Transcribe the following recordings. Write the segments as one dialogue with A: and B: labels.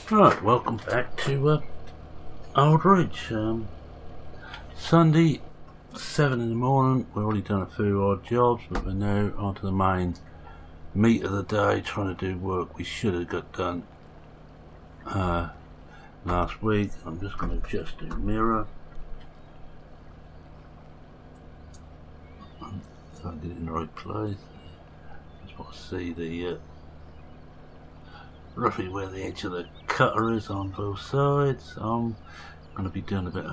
A: Right, welcome back to Old Ridge. Sunday, 7 in the morning. We've already done a few odd jobs, but we're now on to the main meat of the day, trying to do work we should have got done last week. I'm just going to adjust the mirror so I get it in the right place. Just want to see the roughly where the edge of the cutter is on both sides. I'm going to be doing a bit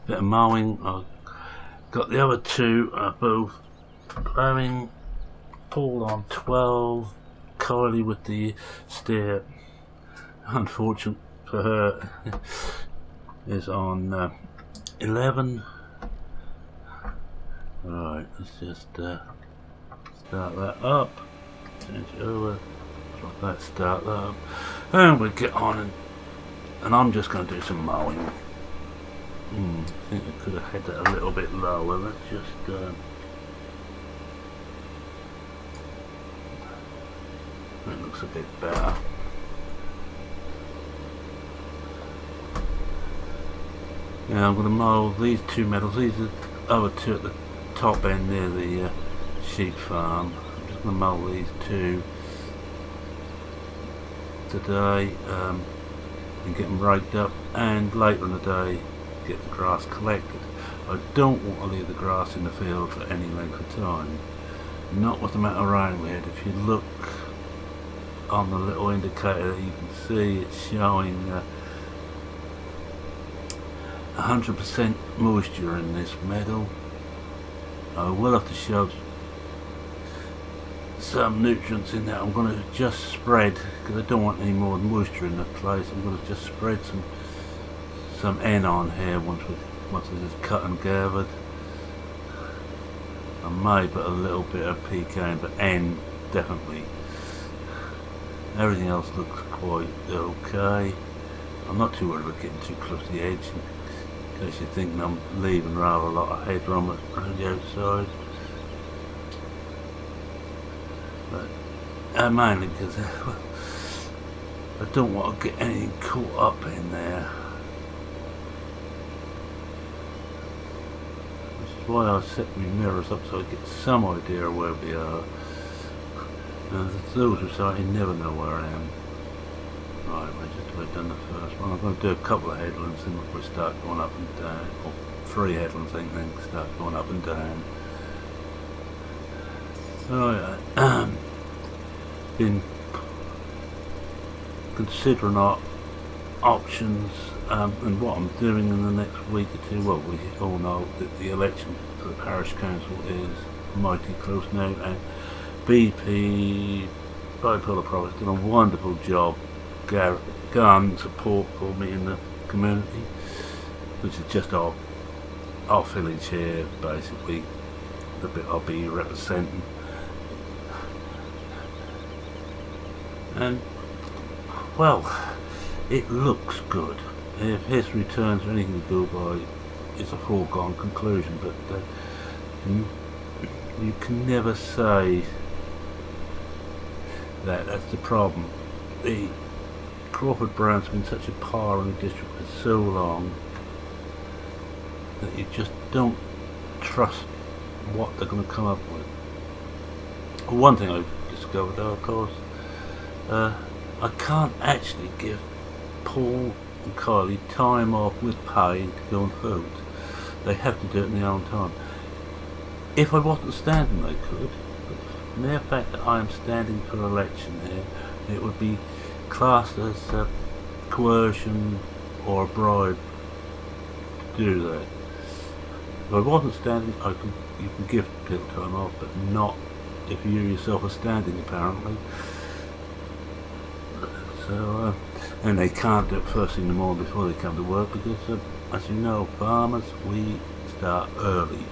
A: of mowing. I've got the other two are both plowing. Paul on 12, Kylie with the steer, unfortunate for her, is on 11. Alright, let's just start that up, change it over, like that, start that up, and we'll get on and I'm just going to do some mowing. I think I could have had that a little bit lower. Let's just that looks a bit better. Now I'm going to mow these two meadows. These are the other two at the top end near the sheep farm. I'm just going to mow these two today and get them raked up, and later in the day get the grass collected. I don't want to leave the grass in the field for any length of time. Not with the amount of rain we had. If you look on the little indicator, you can see it's showing 100% moisture in this meadow. I will have to show some nutrients in there. I'm going to just spread, because I don't want any more moisture in the place. I'm going to just spread some N on here once this is cut and gathered. I may put a little bit of PK, but N definitely. Everything else looks quite okay. I'm not too worried about getting too close to the edge, in case you're thinking I'm leaving rather a lot of headroom around the outside. But mainly because I don't want to get anything caught up in there. Which is why I set my mirrors up, so I get some idea of where we are. Those who say you never know where I am. Right, we're just about done the first one. I'm going to do a couple of headlands and we'll start going up and down. Or 3 headlands, I think, then start going up and down. So, been considering our options and what I'm doing in the next week or two. Well, we all know that the election for the parish council is mighty close now, and BP, Bipolar Province, done a wonderful job gun support for me in the community, which is just our village here, basically, the bit I'll be representing. And, well, it looks good. If history turns or anything to go by, it's a foregone conclusion, but you can never say that's the problem. The Crawford Brown's been such a power in the district for so long that you just don't trust what they're going to come up with. One thing I discovered, though, of course, I can't actually give Paul and Kylie time off with pay to go and vote. They have to do it in their own time. If I wasn't standing, they could. The mere fact that I am standing for election here, it would be classed as coercion or a bribe to do that. If I wasn't standing, you can give people time off, but not if you yourself are standing, apparently. So, and they can't do it first thing in the morning before they come to work, because, as you know, farmers, we start early.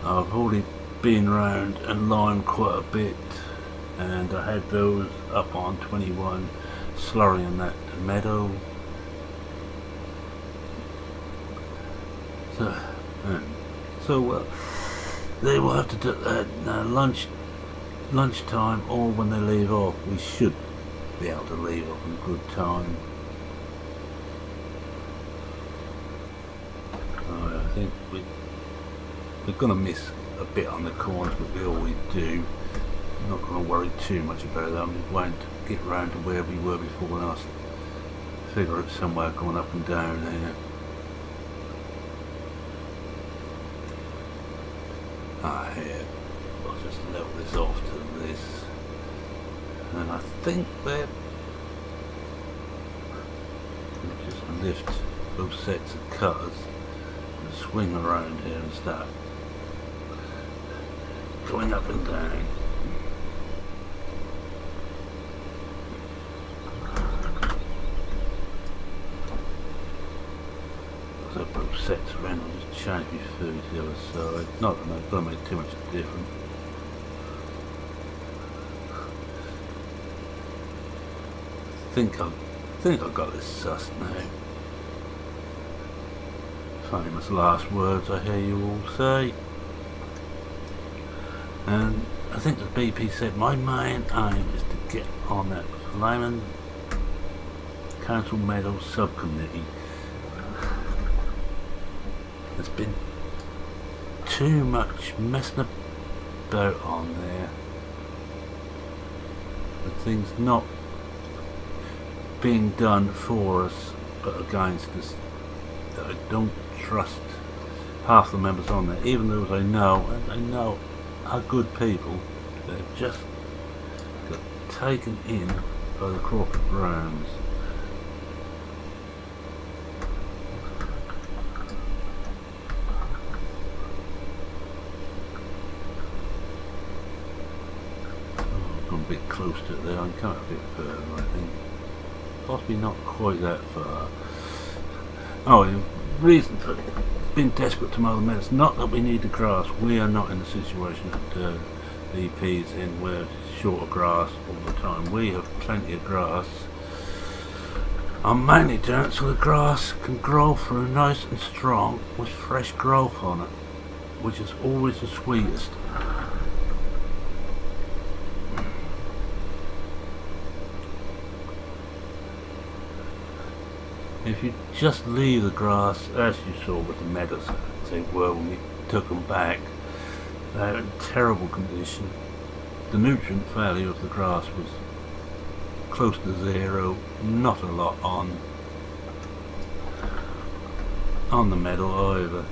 A: I've already been around and limed quite a bit, and I had those up on 21 slurry in that meadow. So They will have to do that lunchtime or when they leave off. We should be able to leave off in good time. I think we're going to miss a bit on the corners, but we always do. I'm not going to worry too much about that. We won't get round to where we were before, and I'll figure it somewhere going up and down here. Here, I'll just level this off to this, and I think that we'll just lift both sets of cutters and swing around here and start going up and down. So both sets around, I'll just change my food to the other side. Not that it's going to make too much difference. I think I've got this sussed now. Famous last words I hear you all say. And I think the BP said my main aim is to get on that Flaming Council Medal Subcommittee. There's been too much messing about on there. The things not being done for us but against us. I don't trust half the members on there, even those I know, and I know are good people. They've just got taken in by the corporate brands. I've gone a bit close to it there. I can come a bit further, I think. Possibly not quite that far. Oh, the reason for being desperate to mow the meadows, not that we need the grass. We are not in the situation that the EP's in. We're short of grass all the time. We have plenty of grass. I'm mainly doing it so the grass can grow through nice and strong with fresh growth on it, which is always the sweetest. If you just leave the grass, as you saw with the meadows, they were when we took them back, they're in terrible condition. The nutrient value of the grass was close to zero, not a lot on the meadow either.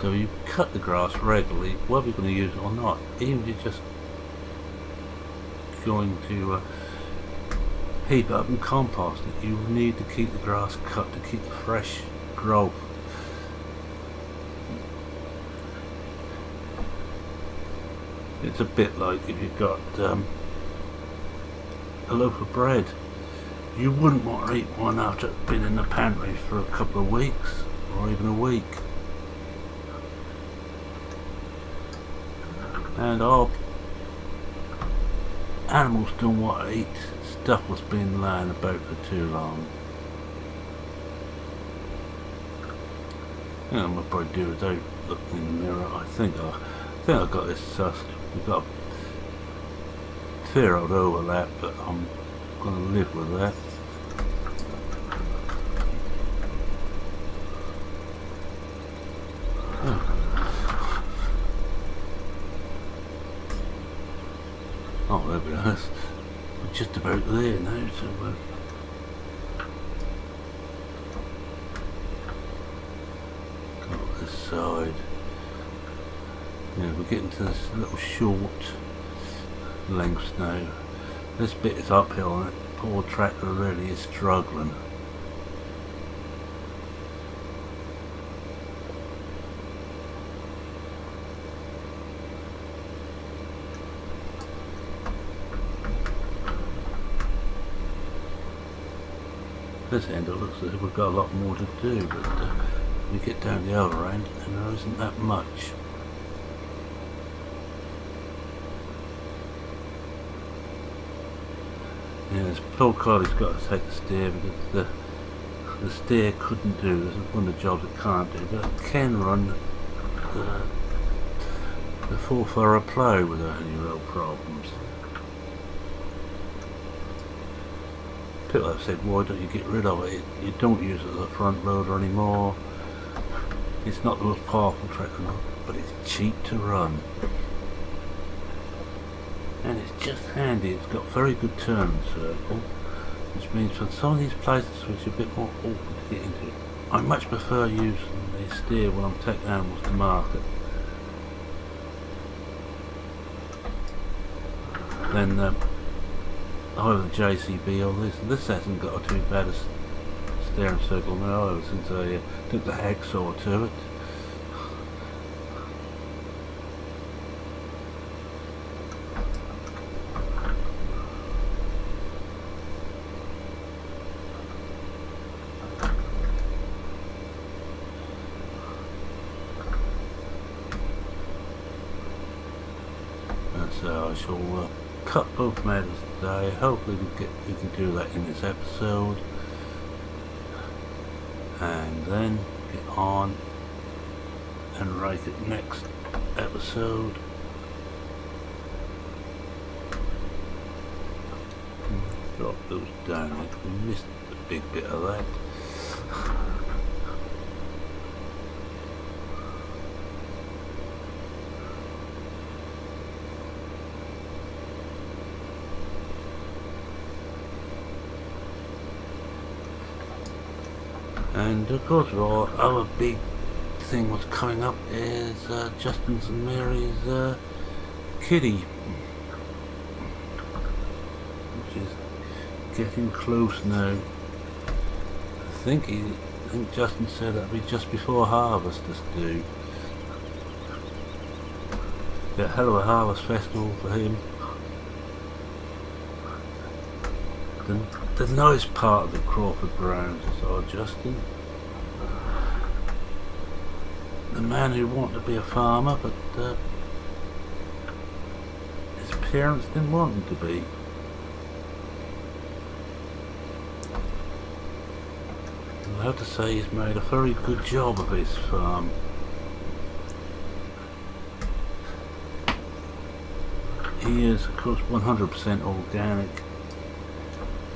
A: So you cut the grass regularly, whether you're going to use it or not. Even if you're just going to heap it up and compost it, you need to keep the grass cut to keep the fresh growth. It's a bit like if you've got a loaf of bread. You wouldn't want to eat one after it's been in the pantry for a couple of weeks or even a week. And our animals don't want to eat stuff that's been lying about for too long. Yeah, we'll probably do without looking in the mirror. I think I've got this sussed. We've got a fair old overlap, but I'm going to live with that. Oh, there we are. We're just about there now, so got this side. Yeah, we're getting to this little short lengths now. This bit is uphill and that poor tractor really is struggling. This end it looks as if we've got a lot more to do, but we get down the other end and there isn't that much. Yeah, this poor collie's got to take the steer because the steer couldn't do. This is one of the jobs it can't do, but it can run the 4-furrow plough without any real problems. People have said, why don't you get rid of it? You don't use it as a front loader anymore. It's not the most powerful tractor, but it's cheap to run. And it's just handy. It's got very good turn circle, which means for some of these places which are a bit more awkward to get into, I much prefer using the steer when I'm taking animals to market. Then either the JCB or this hasn't got too bad a steering circle now either, since I took the hacksaw to it. And so I shall cut both matters today. Hopefully we can do that in this episode, and then get on and write it next episode. Drop those down. We missed a big bit of that. And of course, our other big thing what's coming up is Justin's and Mary's kiddie, which is getting close now. I think Justin said that'll be just before harvest. This do. Yeah, hell of a harvest festival for him. The nice part of the Crawford Browns is our Justin, the man who wanted to be a farmer, but his parents didn't want him to be. And I have to say he's made a very good job of his farm. He is, of course, 100% organic.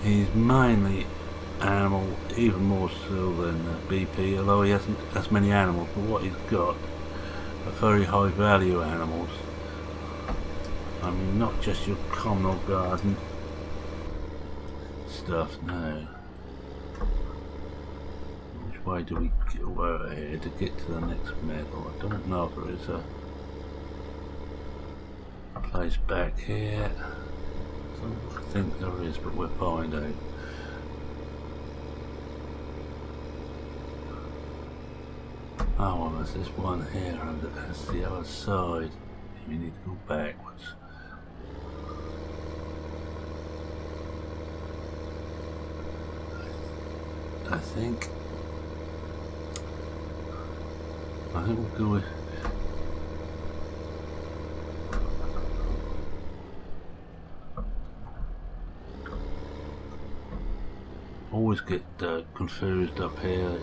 A: He's mainly animal, even more so than BP, although he hasn't as many animals, but what he's got are very high value animals. I mean, not just your common garden stuff, no. Which way do we go over here to get to the next meadow? I don't know if there is a place back here. I think there is, but we'll find out. Oh, well, there's this one here, and that's the other side. You need to go backwards. I think we'll go with. Always get confused up here.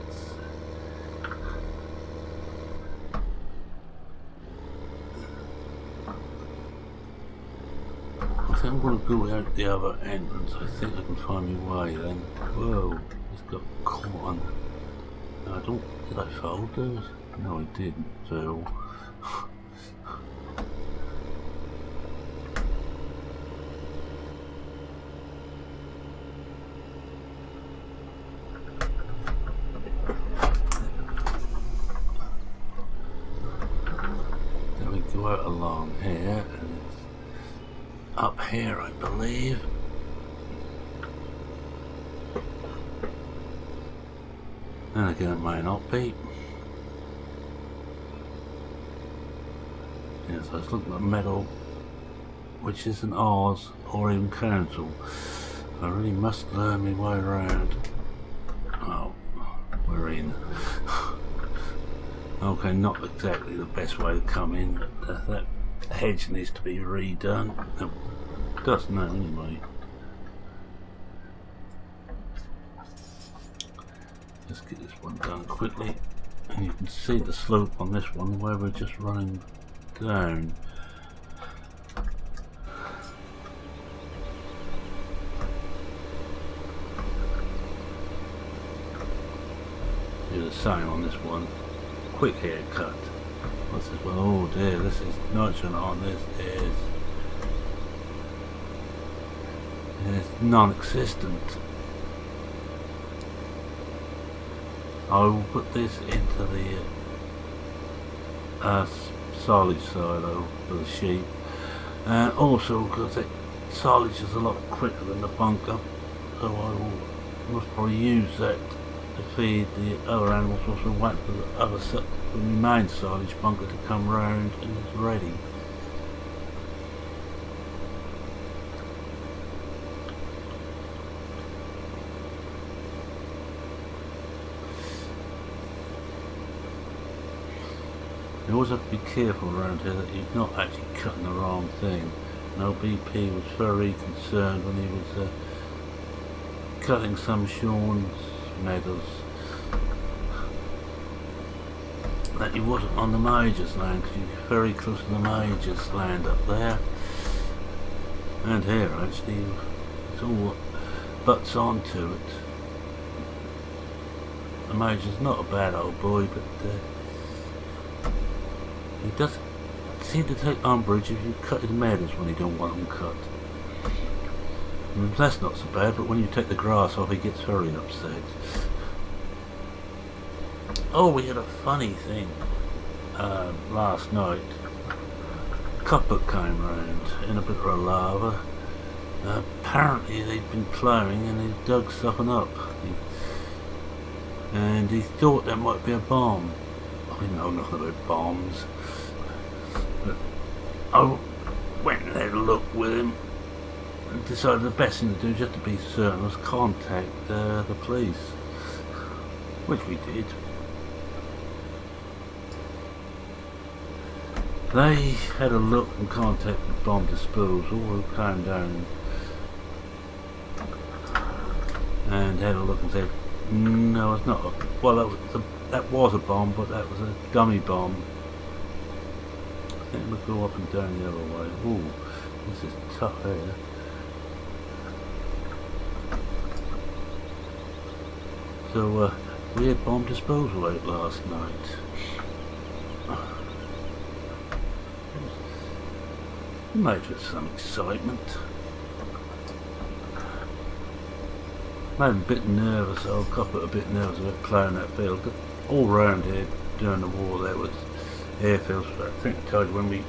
A: I think I'm going to go out the other entrance. I think I can find my way then. Whoa, it's got caught on. Did I fold those? No, I didn't. So. Out along here, and it's up here, I believe. And again, it might not be. Yes, I was looking at metal, which isn't ours or even council. I really must learn my way around. Oh, we're in. Okay, not exactly the best way to come in, but that hedge needs to be redone. It does now anyway. Let's get this one done quickly. And you can see the slope on this one where we're just running down. Do the same on this one. Quick haircut. What's this one? Oh dear, this is nitrogen on this is non-existent. I will put this into the silage silo for the sheep, and also because the silage is a lot quicker than the bunker, so I will most probably use that to feed the other animals whilst we wait for the other the main silage bunker to come round and it's ready. You always have to be careful around here that you're not actually cutting the wrong thing. Now BP was very concerned when he was cutting some Sean's meadows that he wasn't on the Major's land, because you're very close to the Major's land up there. And here actually, it's all butts onto it. The Major's not a bad old boy, but he doesn't seem to take umbrage if you cut his meadows when he don't want them cut. And that's not so bad, but when you take the grass off he gets very upset. Oh, we had a funny thing last night. Copper came round in a bit of lava. Apparently they'd been ploughing and they dug something up. And he thought there might be a bomb. I know nothing about bombs. But I went and had a look with him and decided the best thing to do, just to be certain, was contact the police. Which we did. They had a look and contacted bomb disposal, who came down and had a look and said, no, it's not a, well, that was a bomb, but that was a dummy bomb. I think we'll go up and down the other way. Ooh, this is tough here. So we had bomb disposal out last night. Made with some excitement. Made him a bit nervous. I'll cop it a bit nervous about ploughing that field. All round here during the war there was airfields. I think I told you when we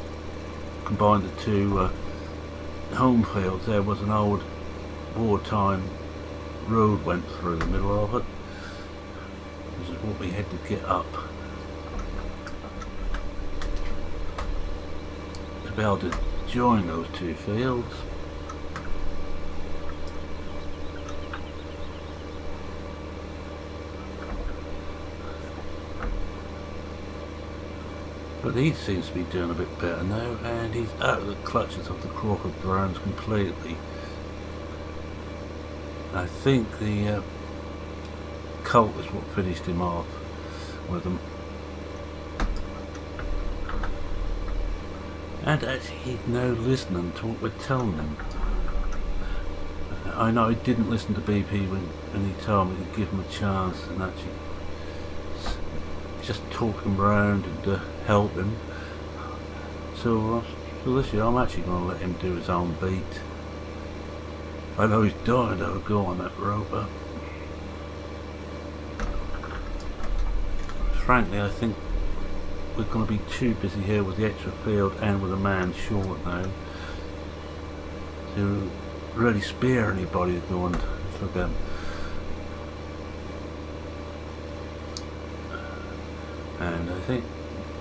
A: combined the two home fields, there was an old wartime road went through the middle of it, which is what we had to get up to be able to join those two fields. But he seems to be doing a bit better now, and he's out of the clutches of the Crawford Browns completely. I think the cult is what finished him off with them. And actually he's now listening to what we're telling him. I know he didn't listen to BP when he told me to give him a chance and actually just talk him round and help him. So this year I'm actually going to let him do his own beat. I know he's dying to go on that roper. Frankly, I think we're going to be too busy here with the extra field and with a man short now to really spare anybody doing. Look at him. And I think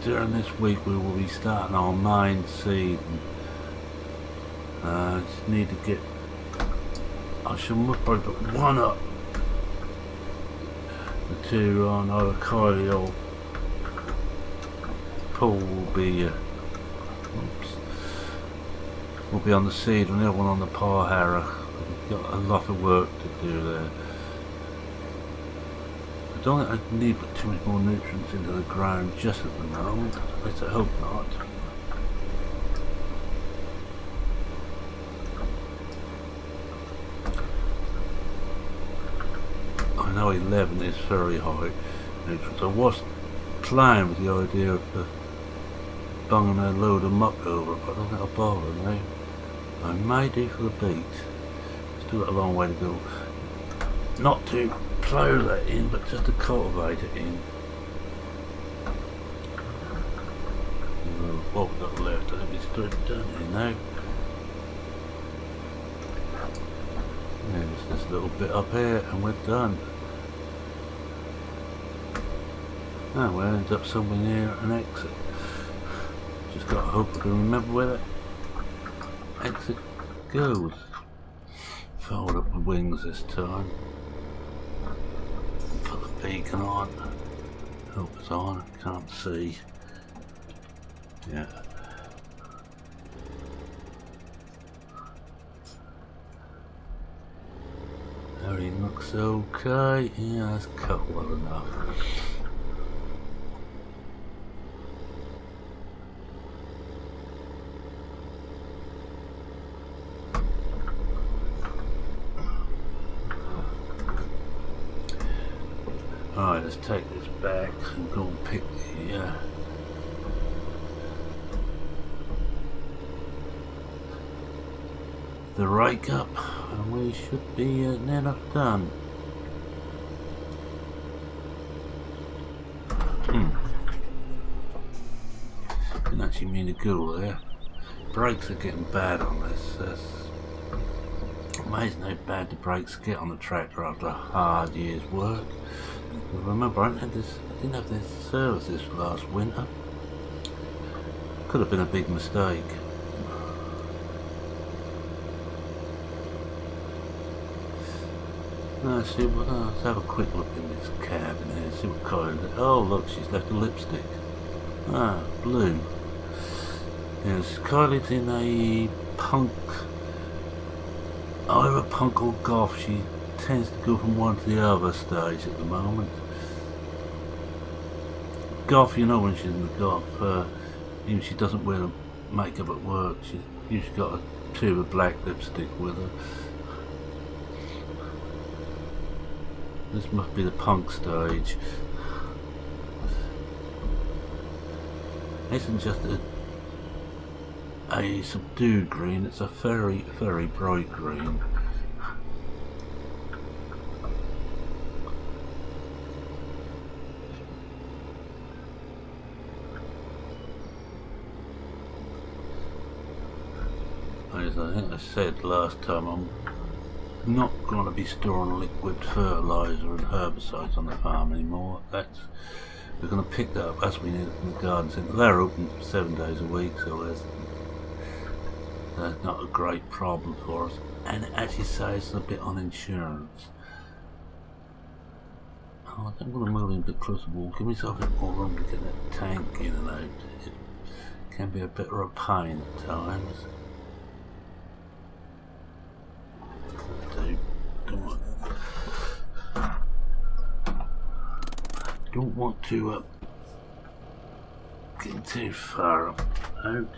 A: during this week we will be starting our main seed. I just need to get, I should probably put one up, the two on either Kylie or Paul will be on the seed and the other one on the par harrow. We've got a lot of work to do there. don't think I need to put too much more nutrients into the ground just at the moment. At least I hope not. I know 11 is very high nutrients. I was playing with the idea of bunging a load of muck over, but I don't think I'll bother now. I may do for the beat. Still got a long way to go. Not to plough that in, but just to cultivate it in. What we've got left, I think it's done here now. There's this little bit up here and we're done. And we'll end up somewhere near an exit. Just got to hope I can remember where that exit goes. Fold up the wings this time. Put the beacon on. Hope it's on, I can't see. Yeah. Everything looks okay. Yeah, that's cut well enough. Alright, let's take this back and go and pick the rake up, and we should be near enough done. Didn't actually mean to go there. Brakes are getting bad on this. It's amazing how bad the brakes get on the tractor after a hard year's work. Remember, I didn't have this service this last winter. Could have been a big mistake. Let's have a quick look in this cab in here, see what colour it is. Oh look, she's left a lipstick. Ah, blue. Yes, Kylie's in a punk, either punk or goth. She tends to go from one to the other stage at the moment. Goth, you know when she's in the goth, even she doesn't wear the makeup at work, she's usually got a tube of black lipstick with her. This must be the punk stage. This isn't just a subdued green, it's a very, very bright green. As I think I said last time, I'm not going to be storing liquid fertiliser and herbicides on the farm anymore. We're going to pick that up as we need it from the garden centre. They're open 7 days a week, so that's not a great problem for us. And it actually saves a bit on insurance. Oh, I'm going to move in a bit closer to the wall. Give myself a bit more room to get that tank in and out. It can be a bit of a pain at times. Don't want to get too far out.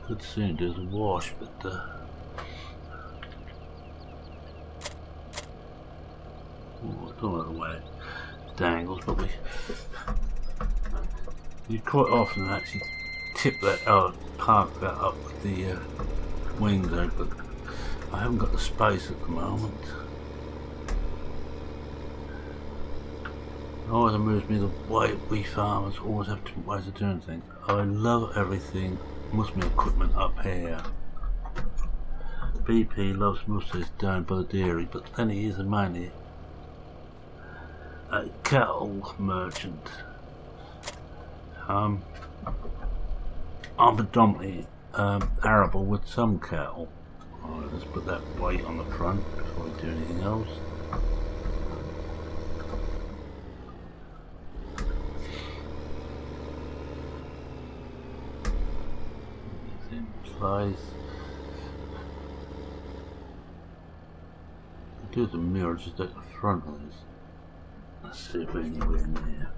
A: Could soon do the wash, but I don't know the way it dangles, but you quite often actually tip that out, park that up with the wings out, but I haven't got the space at the moment. It always amused me the way we farmers always have different ways of doing things. I love everything, most of my equipment up here. BP loves most of this down by the dairy, but then he is mainly a cattle merchant. I'm predominantly arable with some cattle. Alright, let's put that weight on the front before we do anything else. It's in place. do the mirror just at the front of this. Let's see if we're anywhere near.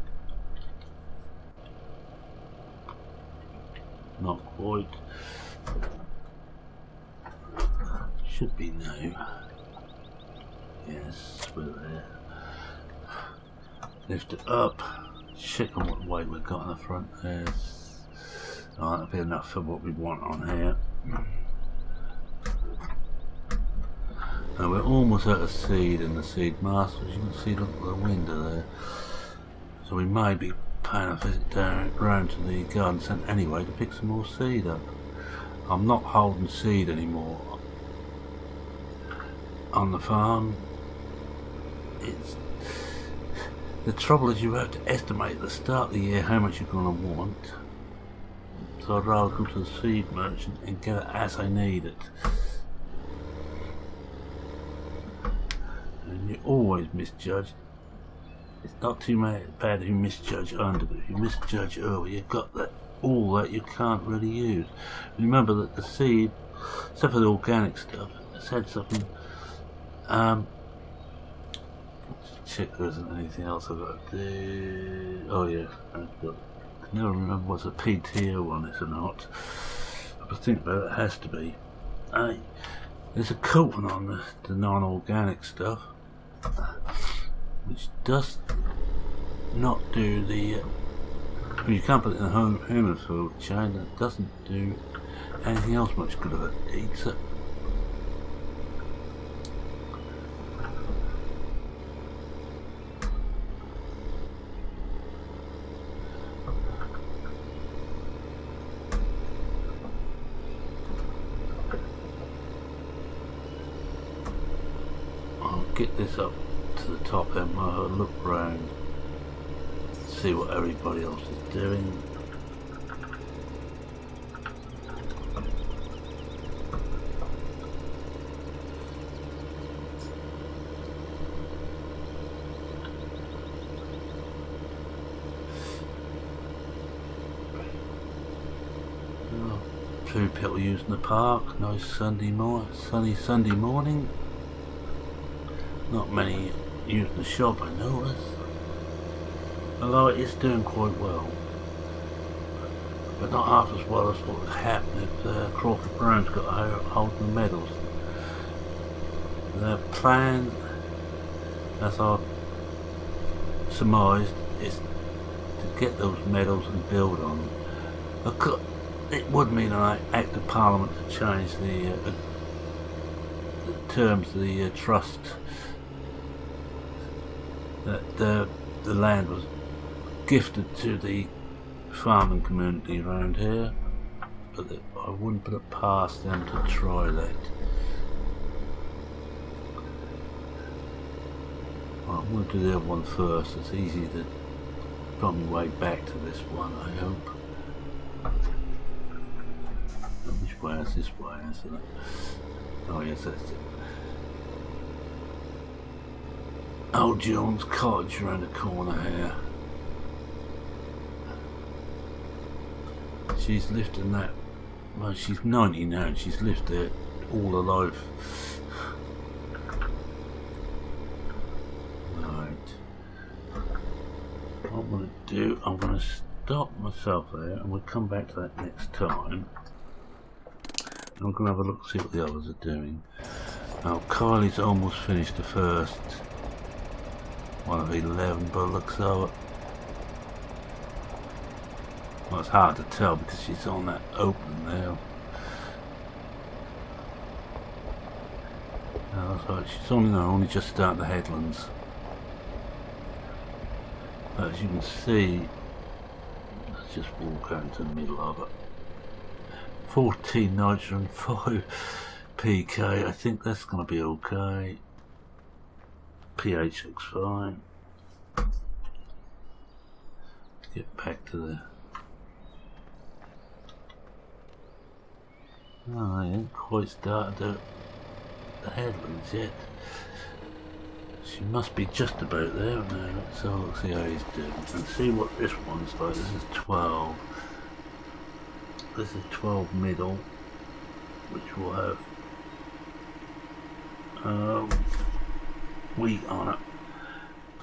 A: Not quite. Should be now. Yes, we're there. Lift it up. Check on what weight we've got in the front. There's. Oh, that'll be enough for what we want on here. Now we're almost out of seed in the seed mask, as you can see look at the window there. So we may be paying a visit down round to the garden centre anyway to pick some more seed up. I'm not holding seed anymore on the farm. It's the trouble is you have to estimate at the start of the year how much you're going to want. So I'd rather go to the seed merchant and get it as I need it. And you always misjudge. It's not too bad if you misjudge under, but if you misjudge over, you've got that all that you can't really use. Remember that the seed, except for the organic stuff, has had something. Check there isn't anything else I've got to do. Oh yeah, I've got. I can never remember what's a PTO one is or not. But think about it, it has to be. There's a coating on the non-organic stuff, which does not do the. You can't put it in the human food chain. That doesn't do anything else much good of it. Eats it. Get this up to the top and look round, see what everybody else is doing. Two people using the park. Nice sunny Sunday morning. Not many using the shop, I notice. Although it is doing quite well. But not half as well as what would happen if Crawford Brown's got hold of the medals. Their plan, as I've surmised, is to get those medals and build on them. It would mean an act of Parliament to change the terms of the trust. That the land was gifted to the farming community around here, but I wouldn't put it past them to try that. Well, I'm going to do the other one first. It's easy to find my way back to this one, I hope. Which way is this way, isn't it? Oh yes, that's it. Old John's cottage around the corner here. She's lived in that. Well, she's 90 now and she's lived there all her life. Right. What I'm going to do, I'm going to stop myself there and we'll come back to that next time. And I'm going to have a look and see what the others are doing. Now, Kylie's almost finished the first one of 11 bullocks of it. Well, it's hard to tell because she's on that opening there. No, that's right, she's only just starting the headlands. But as you can see, let's just walk out into the middle of it. 14 nitrogen, 5 PK, I think that's going to be okay. pH looks fine. Get back to the. Oh, I ain't quite started the headlands yet. She must be just about there now. So let's see how he's doing and see what this one's like. This is 12. This is 12 middle, which will have wheat on it.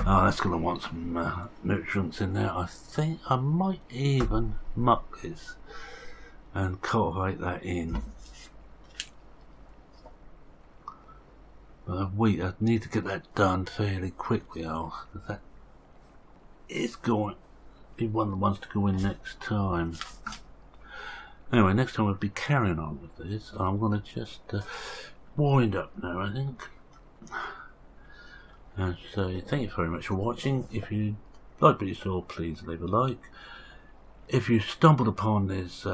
A: Oh, that's going to want some nutrients in there. I think I might even muck this and cultivate that in. But wheat, I need to get that done fairly quickly, because that is going to be one of the ones to go in next time. Anyway, next time we'll be carrying on with this. I'm going to just wind up now, I think. And so, thank you very much for watching. If you like what you saw, please leave a like. If you stumbled upon this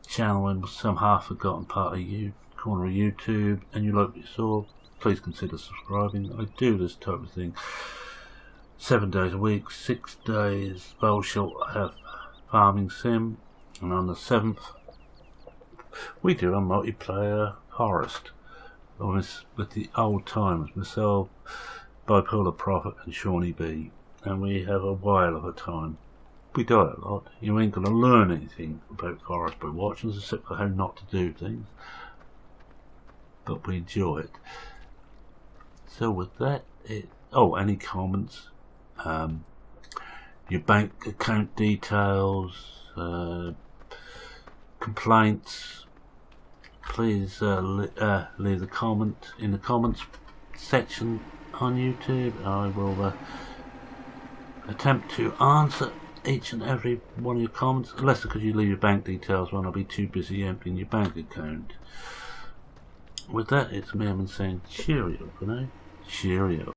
A: channel in some half-forgotten part of corner of YouTube, and you like what you saw, please consider subscribing. I do this type of thing 7 days a week, 6 days bowl short farming sim, and on the 7th we do a multiplayer forest with the old timers, myself, Bipolar Prophet and Shawnee B, and we have a while of a time. We die a lot. You ain't going to learn anything about forest by watching us, except for how not to do things, but we enjoy it. So with that, any comments, your bank account details, complaints, please leave a comment in the comments section on YouTube. I will attempt to answer each and every one of your comments, unless because you leave your bank details when I'll be too busy emptying your bank account. With that, it's Merman saying cheerio for now. Cheerio.